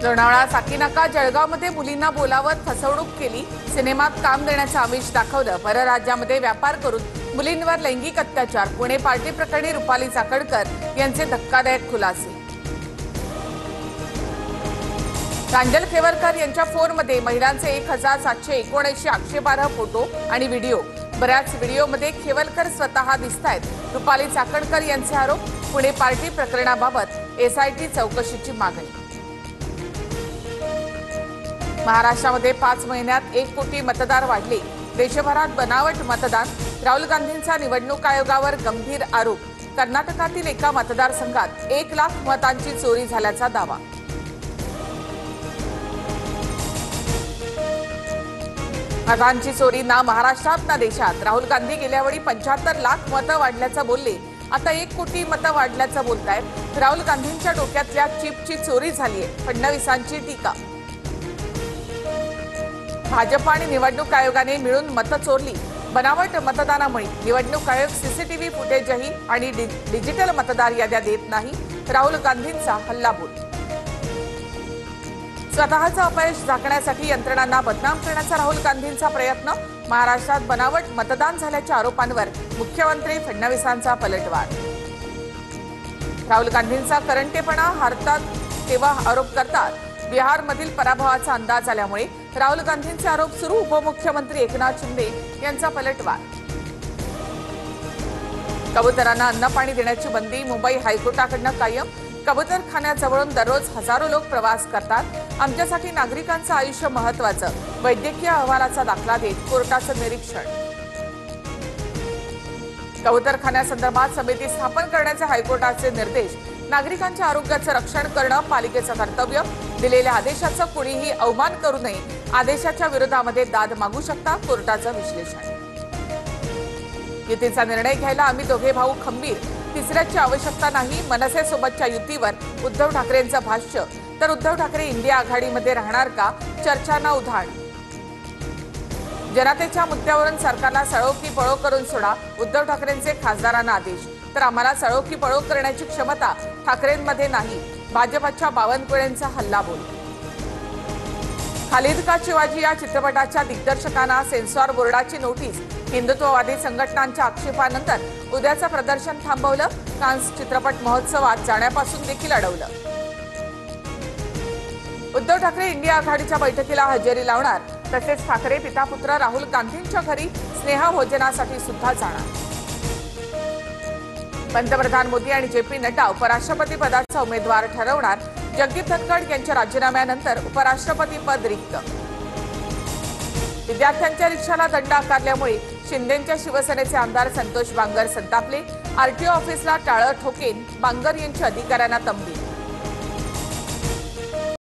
लोणावळा साकीनाका जळगावमध्ये मुलींना बोलावत फसवणूक केली, सिनेमात काम देण्याचं आमिष दाखवलं, परराज्यामध्ये व्यापार करून मुलींवर लैंगिक अत्याचार, पुणे पार्टी प्रकरणी रुपाली चाकणकर यांचे धक्कादायक खुलासे। प्रांजल खेवरकर यांच्या फोनमध्ये महिलांचे 1779 आक्षेपार्ह फोटो आणि व्हिडिओ। बऱ्याच व्हिडिओमध्ये खेवरकर स्वतः दिसतायत। रुपाली चाकणकर यांचे आरोप, पुणे पार्टी प्रकरणाबाबत एसआयटी चौकशीची मागणी। महाराष्ट्रामध्ये 5 महिन्यात 1 कोटी मतदार वाढले, देशभरात बनावट मतदान। राहुल गांधींचा निवडणूक आयोगावर गंभीर आरोप, कर्नाटकातील एका मतदारसंघात 1 लाख मतांची चोरी झाल्याचा दावा। मतांची चोरी ना महाराष्ट्रात ना देशात। राहुल गांधी गेल्यावेळी 75 लाख मतं वाढल्याचं बोलले, आता 1 कोटी मतं वाढल्याचं बोलतायत। राहुल गांधींच्या डोक्यातल्या चिपची चोरी झालीय, फडणवीसांची टीका। भाजप आणि निवडणूक आयोगाने मिळून मतं चोरली, बनावट मतदानामुळे निवडणूक आयोग सीसीटीव्ही फुटेजही आणि डिजिटल मतदार याद्या देत नाही, राहुल गांधींचा हल्लाबोल। स्वतःचं अपयश झाकण्यासाठी यंत्रणांना बदनाम करण्याचा राहुल गांधींचा प्रयत्न। महाराष्ट्रात बनावट मतदान झाल्याच्या आरोपांवर मुख्यमंत्री फडणवीसांचा पलटवार। राहुल गांधींचा करंटेपणा हारतात तेव्हा आरोप करतात, बिहारमधील पराभवाचा अंदाज आल्यामुळे राहुल गांधींचे आरोप सुरू। उपमुख्यमंत्री एकनाथ शिंदे यांचा पलटवार। कबुतरांना अन्न पाणी देण्याची बंदी मुंबई हायकोर्टाकडून कायम। कबुतरखान्याजवळून दररोज हजारो लोक प्रवास करतात, आमच्यासाठी नागरिकांचं आयुष्य महत्त्वाचं, वैद्यकीय अहवालाचा दाखला देत कोर्टाचं निरीक्षण। कबुतरखान्यासंदर्भात समिती स्थापन करण्याचे हायकोर्टाचे निर्देश, नागरिकांच्या आरोग्याचं रक्षण करणं पालिकेचं कर्तव्य, दिलेल्या आदेशाचा कुणीही अवमान करू नये, आदेशाच्या विरोधामध्ये दाद मागू शकता, कोर्टाचं विश्लेषण। युतीचा निर्णय घ्यायला आम्ही दोघे भाऊ खंबीर, तिसऱ्याची आवश्यकता नाही, मनसेसोबतच्या युतीवर उद्धव ठाकरेंचं भाष्य। तर उद्धव ठाकरे इंडिया आघाडीमध्ये राहणार का, चर्चांना उधाण। जनतेच्या मुद्द्यावरून सरकारला सळो की पळो करून सोडा, उद्धव ठाकरेंचे खासदारांना आदेश। तर आम्हाला सळो की पळो करण्याची क्षमता ठाकरेंमध्ये नाही, भाजपच्या बावनकुळेंचा हल्लाबोल। खालिद का शिवाजी या चित्रपटाच्या दिग्दर्शकांना सेन्सॉर बोर्डाची नोटीस, हिंदुत्ववादी संघटनांच्या आक्षेपानंतर उद्याचं प्रदर्शन थांबवलं, कान्स चित्रपट महोत्सवात जाण्यापासून देखील अडवलं। उद्धव ठाकरे इंडिया आघाडीच्या बैठकीला हजेरी लावणार, तसेच ठाकरे पिता पुत्र राहुल गांधींच्या घरी स्नेहभोजनासाठी सुद्धा जाणार। पंतप्रधान मोदी आणि जेपी नड्डा उपराष्ट्रपती पदाचा उमेदवार ठरवणार, जगदीप धनखड यांच्या राजीनाम्यानंतर उपराष्ट्रपती पद रिक्त। विद्यार्थ्यांच्या रिक्षाला दंड आकारल्यामुळे शिंदेंच्या शिवसेनेचे आमदार संतोष बांगर संतापले, आरटीओ ऑफिसला टाळं ठोकेन बांगर यांच्या अधिकाऱ्यांना तंबी।